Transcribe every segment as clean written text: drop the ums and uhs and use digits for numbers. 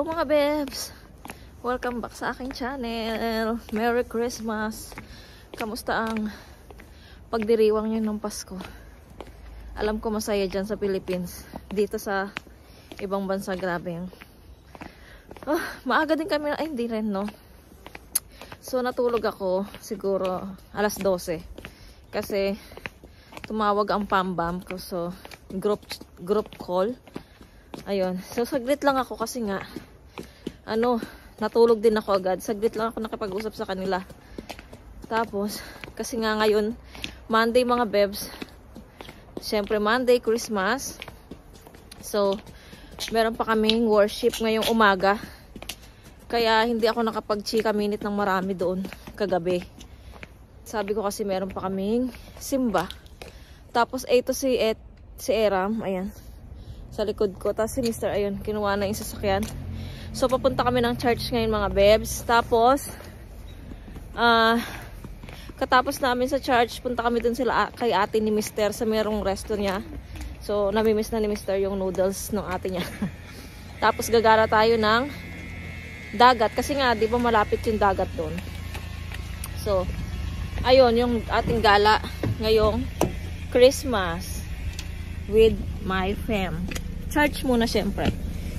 mga bebs! Welcome back sa aking channel. Merry Christmas! Kamusta ang pagdiriwang nyo ng Pasko? Alam ko masaya dyan sa Philippines. Dito sa ibang bansa, grabe yung maaga din kami na, ay hindi rin no. So natulog ako siguro alas 12 kasi tumawag ang pambam ko, so group call. Ayun, so saglit lang ako kasi nga natulog din ako agad. Saglit lang ako nakipag-usap sa kanila. Tapos kasi nga ngayon Monday mga bebs, syempre Monday Christmas, so meron pa kaming worship ngayong umaga, kaya hindi ako nakapag-chika minute ng marami doon kagabi. Sabi ko kasi meron pa kaming simba. Tapos ito si Eram, ayan sa likod ko. Tapos si Mr. ayun, kinuha na yung sasakyan. So papunta kami ng church ngayon mga bebs. Tapos katapos namin sa church, punta kami dun sila kay ate ni Mr. sa merong resto niya. So namimiss na ni Mr. yung noodles ng ate niya. Tapos gagara tayo ng dagat kasi nga di ba malapit yung dagat doon. So ayun yung ating gala ngayong Christmas with my fam. Church muna syempre.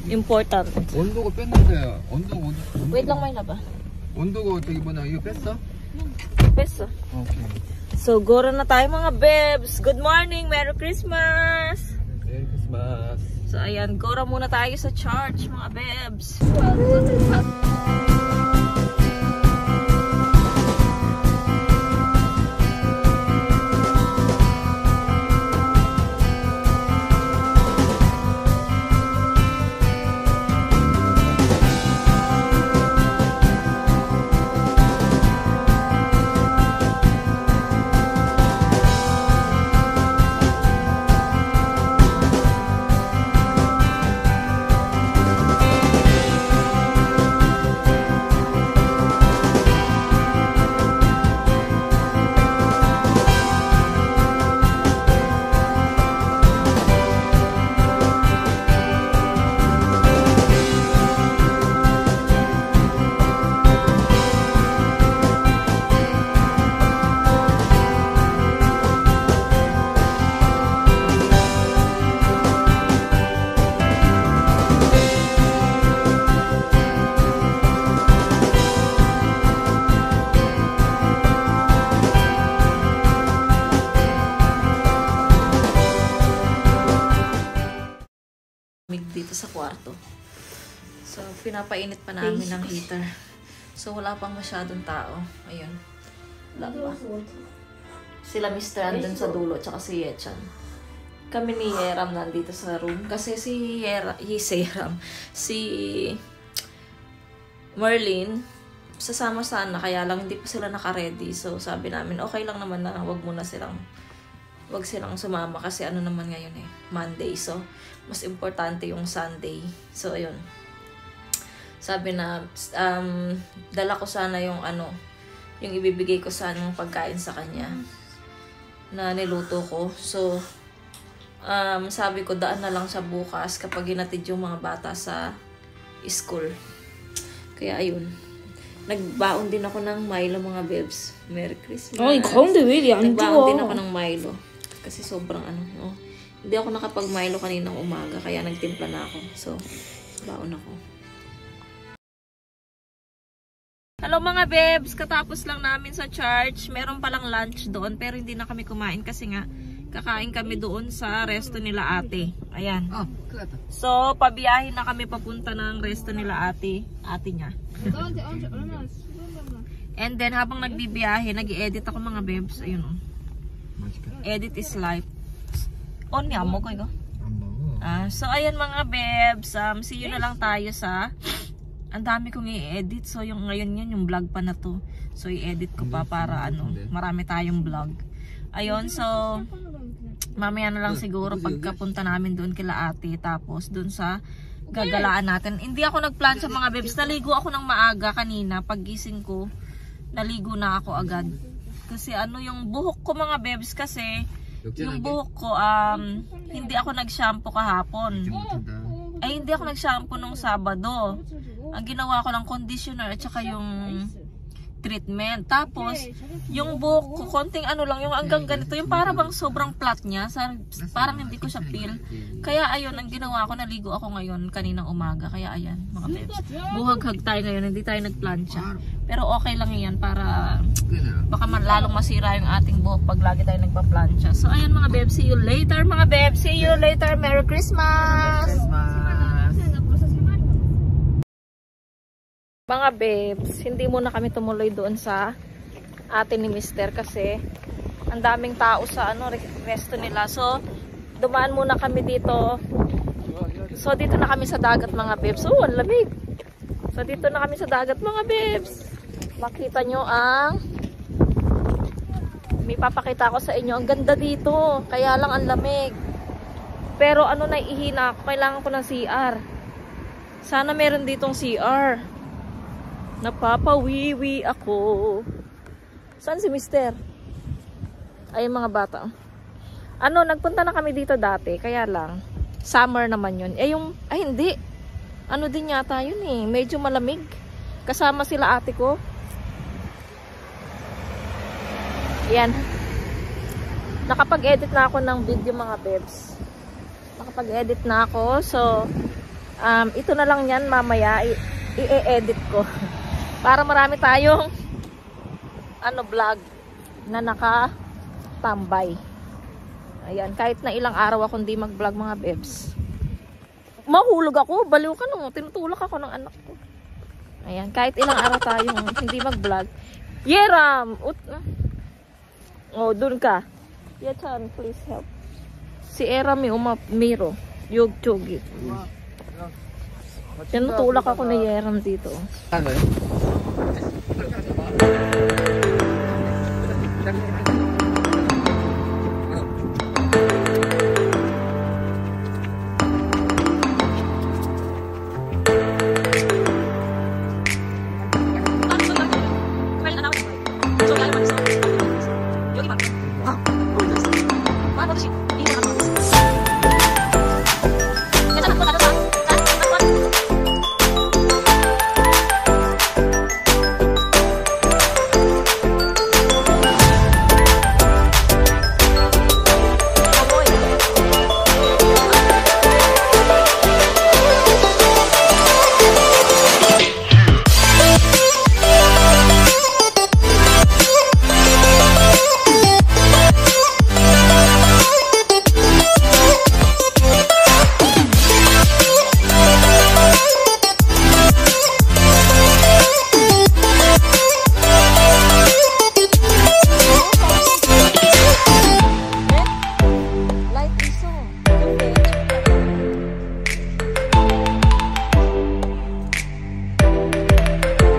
Important. 온도가 뺐는데 온도가 Wait lang, may na ba? 온도가 어떻게 보나 이거 뺐어? Peso. 오케이. So gora na tayo mga bebs. Good morning, Merry Christmas. 메리 크리스마스. So ayan, gora muna tayo sa church mga bebs. Dito sa kwarto. So, pinapainit pa namin ng heater. So, wala pang masyadong tao. Ayun. Wala pa. Sila Mr. andun sa dulo, tsaka si Yechan. Kami ni Yeram nandito sa room. Kasi si Merlin, sasama sana, kaya lang hindi pa sila naka-ready. So, sabi namin, okay lang naman na wag silang sumama kasi ano naman ngayon Monday. So, mas importante yung Sunday. So, ayun. Sabi na, dala ko sana yung yung ibibigay ko sana yung pagkain sa kanya na niluto ko. So, sabi ko, daan na lang siya bukas kapag hinatid yung mga bata sa school. Kaya, ayun. Nagbaon din ako ng Milo mga bebs. Merry Christmas. Ay, kaunti, really. Nagbaon din ako ng Milo. Kasi sobrang hindi ako nakapag-Milo kaninang umaga, kaya nagtimpla na ako. So, baon ako. Hello mga bebs! Katapos lang namin sa church. Meron palang lunch doon, pero hindi na kami kumain kasi nga, kakain kami doon sa resto nila ate. Ayan. So, pabiyahin na kami papunta ng resto nila ate niya. And then, habang nagbibiyahe, nag-i-edit ako mga bebs. Ayun Edit is life. On niya mo ko ito. So ayan mga bebs, see you na lang tayo sa ang dami kong i-edit. So yung ngayon yan, yung vlog pa na to. So i-edit ko pa para marami tayong vlog. Ayun, so mamaya na lang siguro pagkapunta namin doon kila ate, tapos doon sa gagalaan natin. Hindi ako nagplan sa mga bebs. Naligo ako ng maaga kanina. Paggising ko, naligo na ako agad. Kasi yung buhok ko mga bebs, kasi yung buhok ko hindi ako nag-shampoo kahapon. Ay, hindi ako nag-shampoo nung Sabado. Ang ginawa ko lang conditioner at saka yung treatment. Tapos, yung buhok ko, konting ano lang, yung hanggang ganito, yung para bang sobrang flat niya. Parang hindi ko siya feel. Kaya ayun, ang ginawa ko, naligo ako ngayon, kaninang umaga. Kaya ayan, mga bebs. Buhag-hag tayo ngayon, hindi tayo nagplansya. Pero okay lang yan para baka lalong masira yung ating buhok pag lagi tayo nagpa-plansya. So ayan mga bebs, see you later mga bebs. See you later. Merry Christmas! Mga babes, hindi muna kami tumuloy doon sa atin ni Mister kasi ang daming tao sa resto nila. So, dumaan muna kami dito. So, dito na kami sa dagat mga babes. Oh, ang lamig. So, dito na kami sa dagat mga babes. Makita nyo ang may papakita ko sa inyo. Ang ganda dito. Kaya lang ang lamig. Pero naihina ako. Kailangan ko ng CR. Sana meron ditong CR. Napapawiwi ako. Saan si Mister? Ay, mga bata. Nagpunta na kami dito dati. Kaya lang, summer naman yun. Ay hindi. Din yata yun eh. Medyo malamig. Kasama sila ate ko. Yan. Nakapag-edit na ako ng video mga bebs. Nakapag-edit na ako. So, ito na lang yan mamaya. I-edit ko. Para marami tayong vlog na nakatambay. Ayan, kahit na ilang araw ako hindi mag-vlog mga bebs. Mahulog ako, baliw ka no. Tinutulak ako ng anak ko. Ayan, kahit ilang araw tayong hindi mag-vlog. Yeram! Oh, dun ka. Yachan, please help. Si Eram Miro. Yug-chugi. Tinutulak ako na Yeram dito. Ano yun?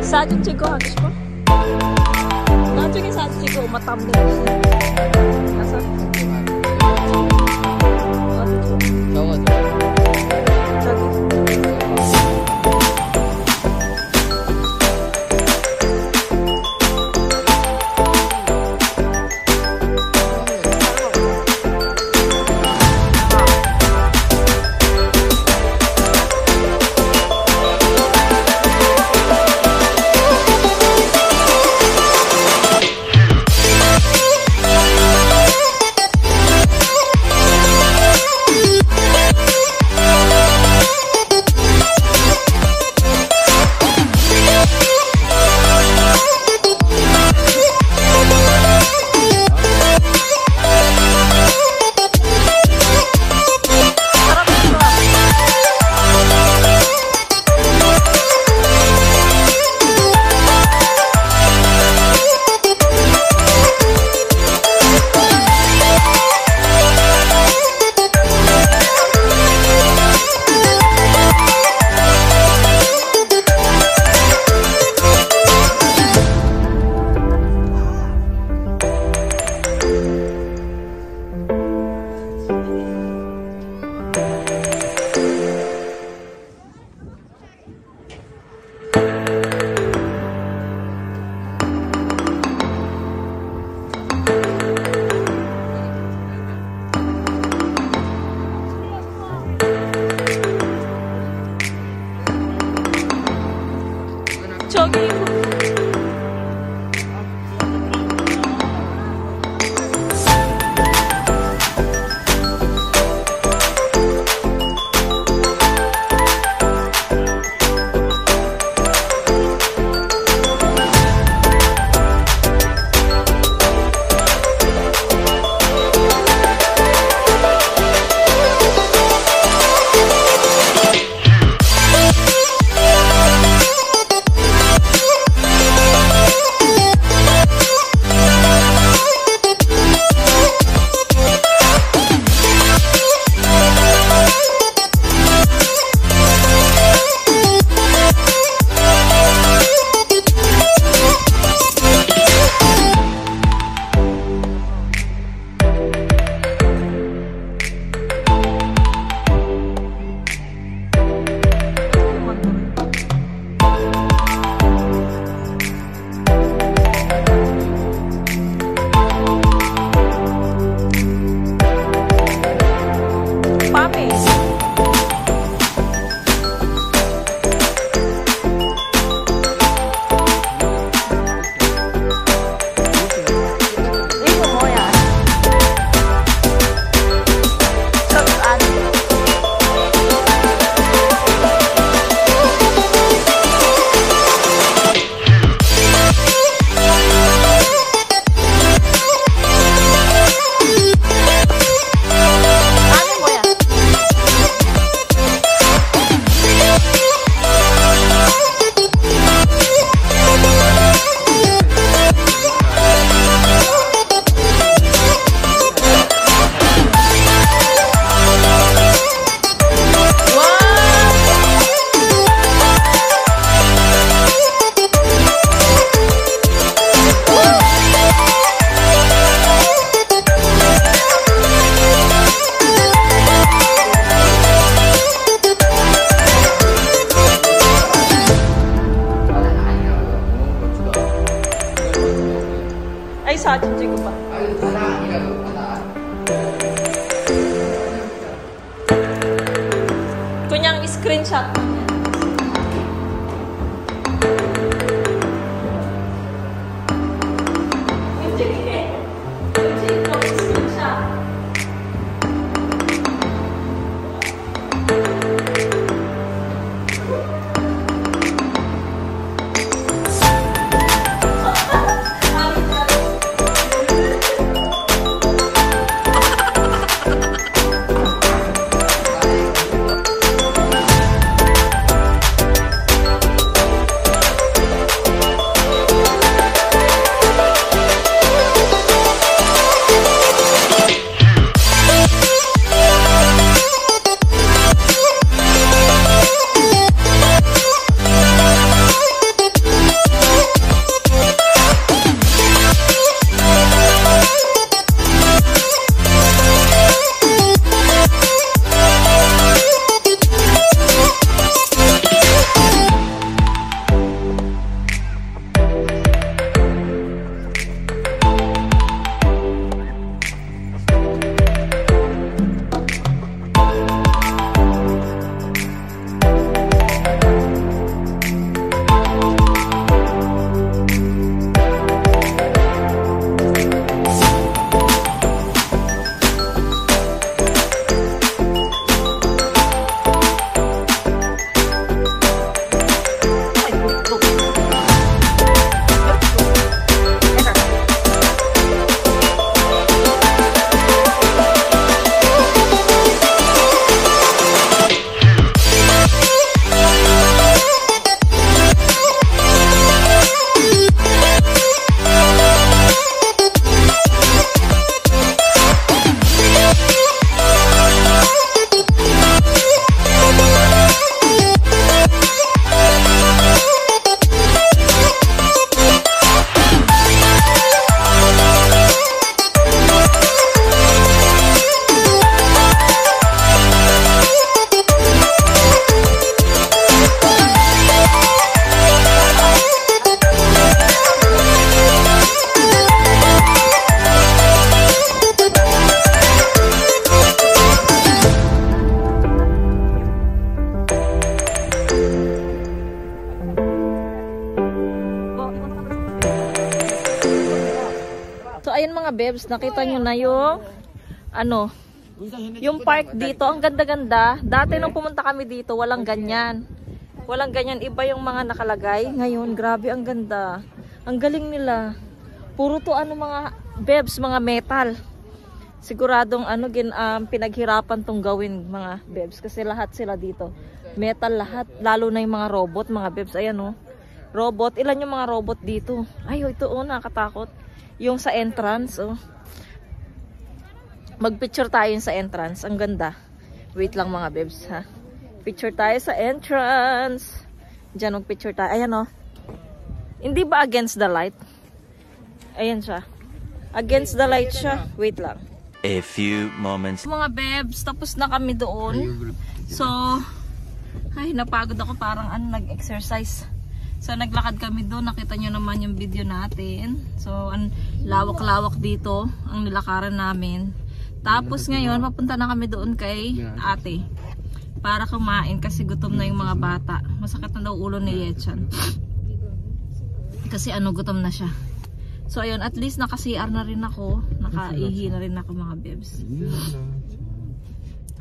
사진 찍어 하고 싶어? 나중에 사진 찍어 엄마 땀 내고 가서 사진 찍어봐. 그냥 스크린샷. So ayan mga bebs, nakita nyo na yung ano, yung park dito, ang ganda-ganda. Dati nung pumunta kami dito, walang ganyan. Walang ganyan, iba yung mga nakalagay. Ngayon, grabe ang ganda. Ang galing nila. Puro to ano mga bebs, mga metal. Siguradong ano pinaghirapan tong gawin mga bebs kasi lahat sila dito. Metal lahat, lalo na yung mga robot, mga bebs. Ayan oh. Robot, ilan yung mga robot dito? Ay, ito oh, nakatakot. Yung sa entrance, oh. Mag-picture tayo sa entrance. Ang ganda. Wait lang mga bebs, ha. Picture tayo sa entrance. Diyan mag-picture tayo. Ayan, oh. Hindi ba against the light? Ayan siya. Against the light siya. Wait lang. A few moments. Mga bebs, tapos na kami doon. So, ay, napagod ako. Parang nag-exercise. So, naglakad kami doon. Nakita nyo naman yung video natin. So, lawak-lawak dito ang nilakaran namin. Tapos ngayon, papunta na kami doon kay ate. Para kumain kasi gutom na yung mga bata. Masakit na daw ulo ni Yechan. Kasi gutom na siya. So, ayun, at least naka-CR na rin ako. Naka-ihi na rin ako mga bebs.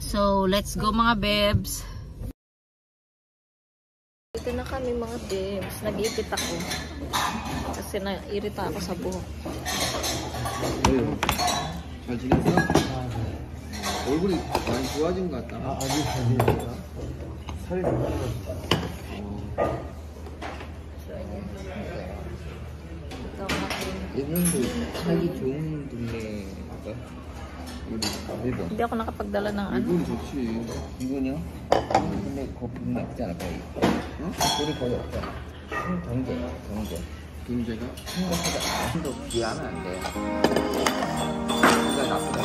So, let's go mga bebs. Ito na kami mga bebs. Nag-ipit ako. Kasi nairita ako sa buhok. 잘 지냈어? 얼굴이 많이 좋아진 것 같다. 아직 아니에요. 살이 좀 빠졌어. 예전도 살기 좋은 동네가 우리 대박. Hindi ako nakapagdala ng 일본이 좋지. 이건요? 근데 거품이 없잖아 거의. 응? 우리 거의 없잖아. 경제. 경제가 생각보다 더 귀하면 안 돼. 그러니까 나쁘다.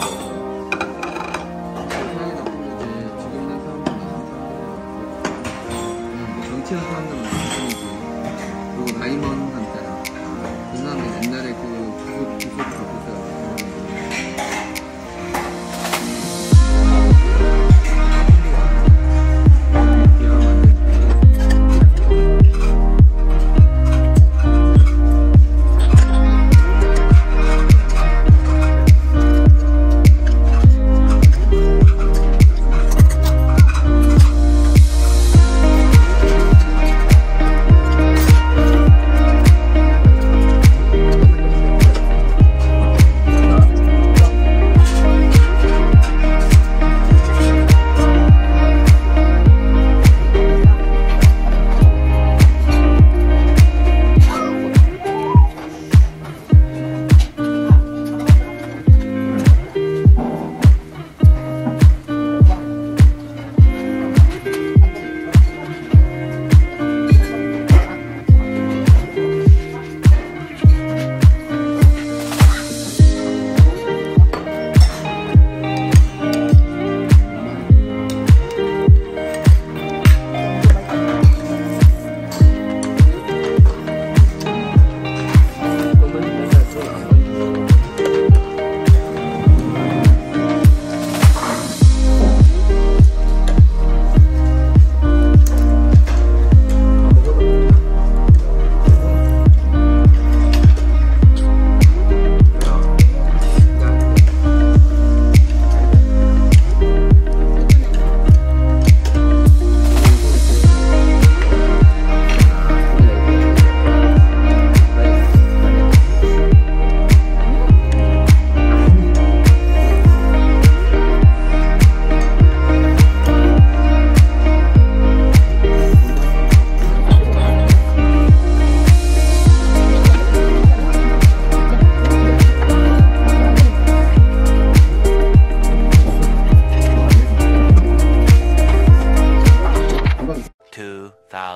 세상에 나쁘지. 지금 있는 사람들은 정치한 사람들은 나쁘지. 그리고 나이 많은 사람들. 그 사람은 옛날에 그 구속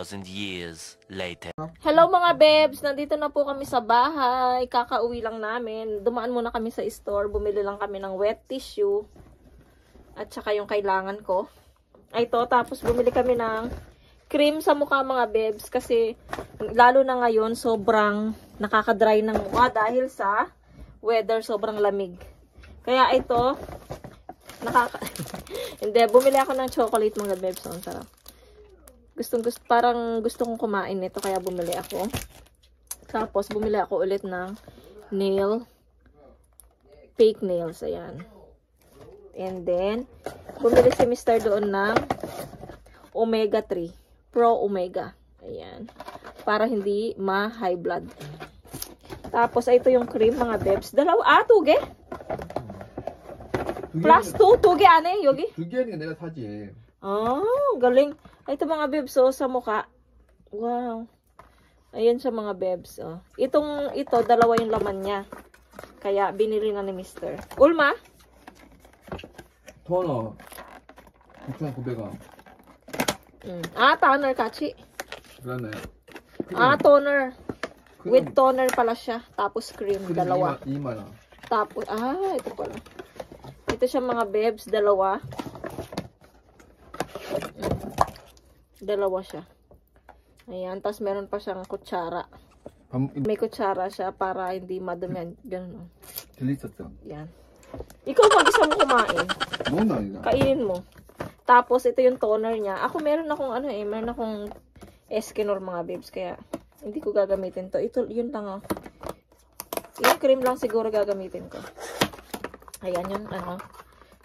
2,000 years later. Hello mga bebs! Nandito na po kami sa bahay. Kakauwi lang namin. Dumaan muna kami sa store. Bumili lang kami ng wet tissue. At saka yung kailangan ko. Ito, tapos bumili kami ng cream sa mukha mga bebs. Kasi lalo na ngayon, sobrang nakaka-dry ng mukha dahil sa weather, sobrang lamig. Kaya ito, hindi, bumili ako ng chocolate mga bebs. Ang sarap. Parang gusto kong kumain nito kaya bumili ako. Tapos bumili ako ulit ng fake nails, ayan. And then bumili si Mr. doon ng Omega 3, Pro Omega. Ayan. Para hindi ma-high blood. Tapos ito yung cream mga bebs. Tuge? Plus 2, tuge ane, yogi? 두 개는 내가 사지. Galing. Ito mga bebs, sa mukha. Wow. Ayan siya mga bebs, ito, dalawa yung laman niya. Kaya, binili na ni Mr. Ulma? 토너 6,900원. Toner kachi. 그러네. Toner. With toner pala siya. Tapos cream, dalawa. 2만 원. Tapos, ito pala. Ito siya mga bebs, dalawa. Dalawa siya. Ayan, tapos meron pa siyang kutsara. May kutsara siya para hindi madumi. Ganun. 들리셨죠? Yan. Ikaw mag-isa mo kumain. 먹나 Kainin mo. Tapos ito yung toner niya. Ako meron akong meron akong Eskinor mga babes, kaya hindi ko gagamitin to. Ito, yun lang yung cream lang siguro gagamitin ko. Ayan yung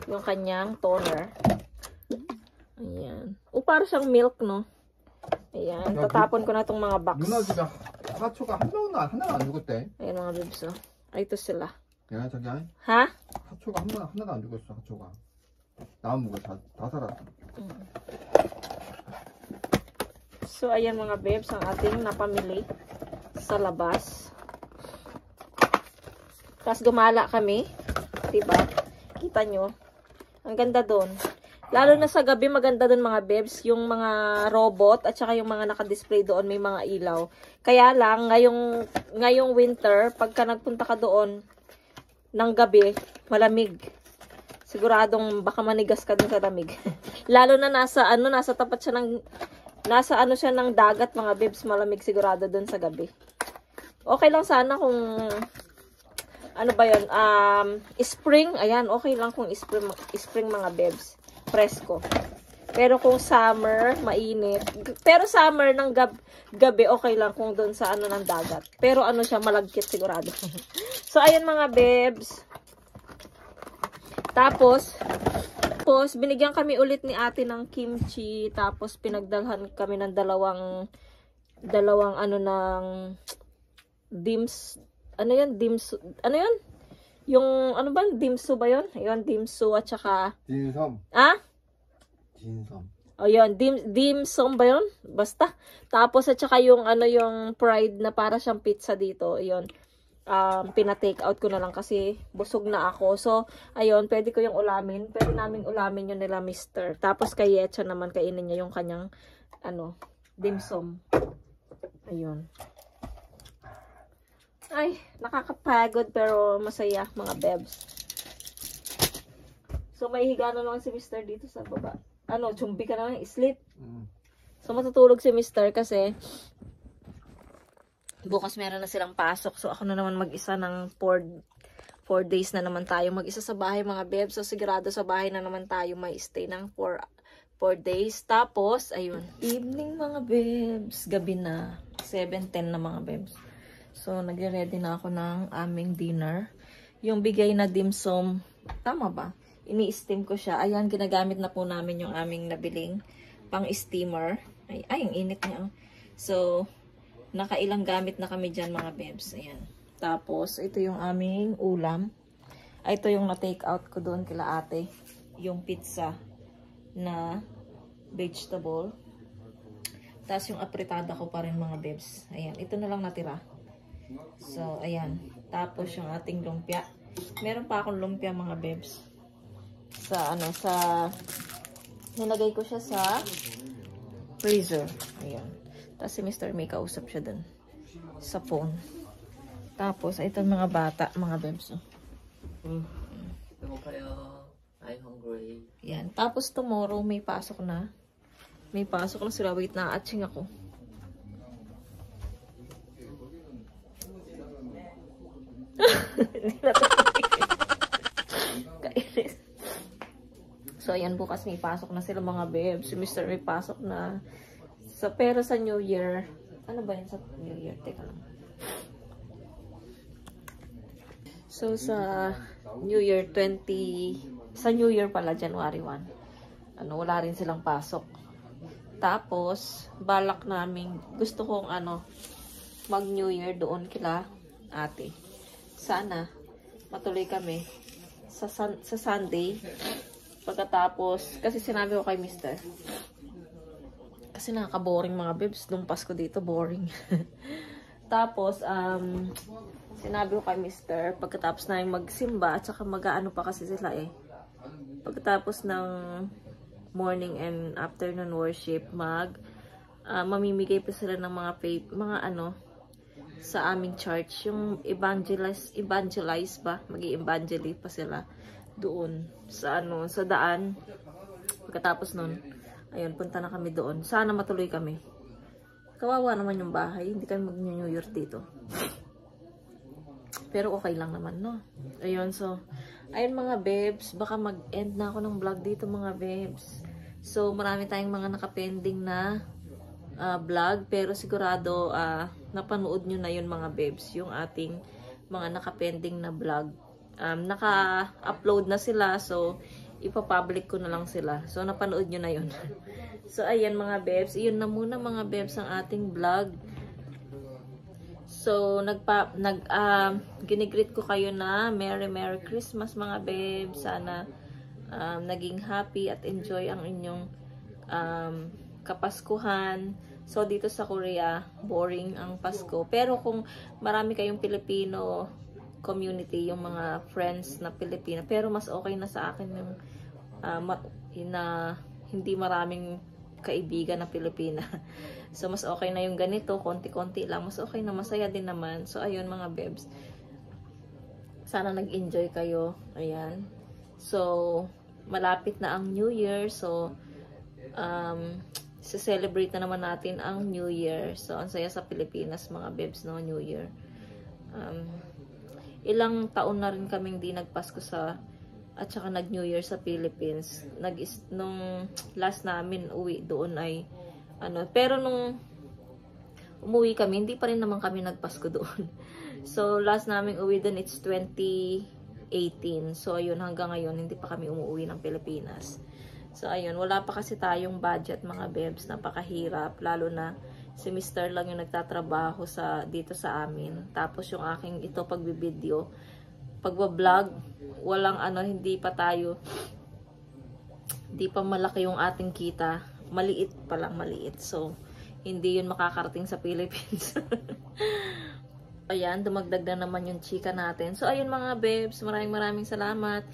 yung kanyang toner. Ayan. Para siyang milk, no? Ayan. Tatapon ko na itong mga box. 누나 지금 하초가 하나가 안 죽었대. Ayan mga babes, ito sila. 야 저기 Ha? 하초가 하나가 안 죽었어. 하초가 나만 먹어 다 살았어. So ayan mga babes ang ating napamili sa labas. Tapos gumala kami, diba? Kita nyo, ang ganda doon. Lalo na sa gabi, maganda doon mga bebs, yung mga robot at saka yung mga naka-display doon, may mga ilaw. Kaya lang, ngayong winter, pagka nagpunta ka doon ng gabi, malamig. Siguradong baka manigas ka din sa lamig. Lalo na nasa tapat siya ng, siya ng dagat mga bebs, malamig sigurado doon sa gabi. Okay lang sana kung, spring, ayan, okay lang kung spring mga bebs. Presko. Pero kung summer, mainit. Pero summer ng gabi, okay lang kung doon sa ng dagat. Pero siya, malagkit sigurado. So, ayan mga bebs. Tapos, binigyan kami ulit ni ate ng kimchi. Tapos, pinagdalhan kami ng dalawang ng dims. Ano yun? Yung, dimsu ba yun? Ayun, dimsu at saka... 진섬. 진섬. O yun, dimsum ba yun? Basta. Tapos at saka yung, yung fried na para siyang pizza dito. Ayun. Pina-take out ko na lang kasi busog na ako. So, ayun, pwede ko yung ulamin. Pwede naming ulamin yun nila Mr. Tapos kay Yecha naman, kainin niya yung kanyang, dimsum. Ayun. Ay, nakakapagod pero masaya mga bebs. So, may higa na lang si Mr. dito sa baba. Chumbi ka na lang, sleep. So, matutulog si Mr. kasi bukas meron na silang pasok. So, ako na naman mag-isa ng 4 days na naman tayo. Mag-isa sa bahay mga bebs. So, sigurado sa bahay na naman tayo may stay ng 4 days. Tapos, ayun. Evening mga bebs. Gabi na. 7:10 na mga bebs. So, nagre-ready na ako ng aming dinner. Yung bigay na dimsum, tama ba? Ini-steam ko siya. Ayan, ginagamit na po namin yung aming nabiling pang-steamer. Ay, ang init niya. So, nakailang gamit na kami dyan mga bebs. Ayan. Tapos, ito yung aming ulam. Ito yung na-take out ko doon kila ate. Yung pizza na vegetable. Tapos, yung apritada ko pa rin mga bebs. Ayan, ito na lang natira. So, ayan. Tapos, yung ating lumpia. Meron pa akong lumpia, mga bebs. Nilagay ko siya sa freezer. Ayan. Tapos si Mr. may kausap siya dun sa phone. Tapos, ito mga bata, mga bebs. Ano kayo? I'm hungry. Yan. Tapos tomorrow may pasok na. May pasok na sila. Wait na, atching ako. Hindi na kainis. So, ayan, bukas may pasok na sila mga bebs. Si Mr. may pasok na. Pero sa New Year, ano ba yun sa New Year? Teka lang. So, sa New Year sa New Year pala, January 1, wala rin silang pasok. Tapos, balak namin, gusto kong mag New Year doon kila ate. Sana, matuloy kami sa Sunday. Pagkatapos, kasi sinabi ko kay Mr. Kasi nakaka-boring mga bebs, nung Pasko dito, boring. Tapos, sinabi ko kay Mr. pagkatapos na yung magsimba, at saka mag-aano pa kasi sila pagkatapos ng morning and afternoon worship, mamimigay pa sila ng mga sa aming church, yung evangelize ba, mag-i-evangelize pa sila doon sa sa daan. Pagkatapos nun, ayun, punta na kami doon. Sana matuloy kami. Kawawa naman yung bahay, hindi kami mag-New Year dito. Pero okay lang naman, no? Ayun, so, ayun mga bebs, baka mag-end na ako ng vlog dito mga bebs. So, marami tayong mga nakapending na vlog, pero sigurado napanood nyo na yun mga bebs, yung ating mga nakapending na vlog. Naka-upload na sila, so, ipapublic ko na lang sila. So, napanood nyo na yun. So, ayan mga bebs, iyon na muna mga bebs ang ating vlog. So, ginigreet ko kayo na Merry Christmas mga babe. Sana naging happy at enjoy ang inyong kapaskuhan. So, dito sa Korea, boring ang Pasko. Pero kung marami kayong Filipino community, yung mga friends na Pilipino, pero mas okay na sa akin yung na hindi maraming kaibigan na Pilipina. So, mas okay na yung ganito, konti-konti lang. Mas okay na, masaya din naman. So, ayun mga bebs. Sana nag-enjoy kayo. Ayan. So, malapit na ang New Year. So, celebrate na naman natin ang New Year. So, ang saya sa Pilipinas, mga bebs, no? New Year. Ilang taon na rin kaming di nagpasko at saka nag-New Year sa Philippines. Nung last namin uwi doon ay pero nung umuwi kami, hindi pa rin naman kami nagpasko doon. So, last namin uwi doon, it's 2018. So, ayun, hanggang ngayon, hindi pa kami umuwi ng Pilipinas. So, ayun, wala pa kasi tayong budget, mga bebs. Napakahirap, lalo na si Mr. lang yung nagtatrabaho dito sa amin. Tapos, yung aking pagbibideo, pagbablog, walang hindi pa malaki yung ating kita. Maliit pa lang, maliit. So, hindi yun makakarating sa Philippines. Ayan, dumagdag na naman yung chika natin. So, ayun mga bebs, maraming salamat.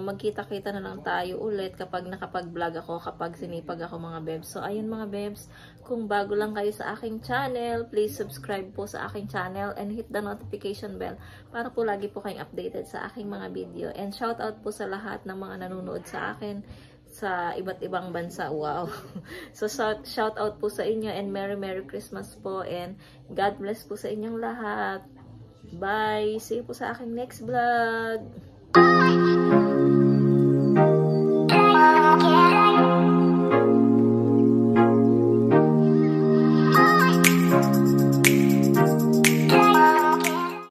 Magkita-kita na lang tayo ulit kapag nakapag-vlog ako, kapag sinipag ako mga bebs. So, ayun mga bebs, kung bago lang kayo sa aking channel, please subscribe po sa aking channel and hit the notification bell para po lagi po kayong updated sa aking mga video. And shout out po sa lahat ng mga nanonood sa akin sa iba't ibang bansa. Wow. So, shout out po sa inyo and Merry Christmas po and God bless po sa inyong lahat. Bye! See you po sa aking next vlog.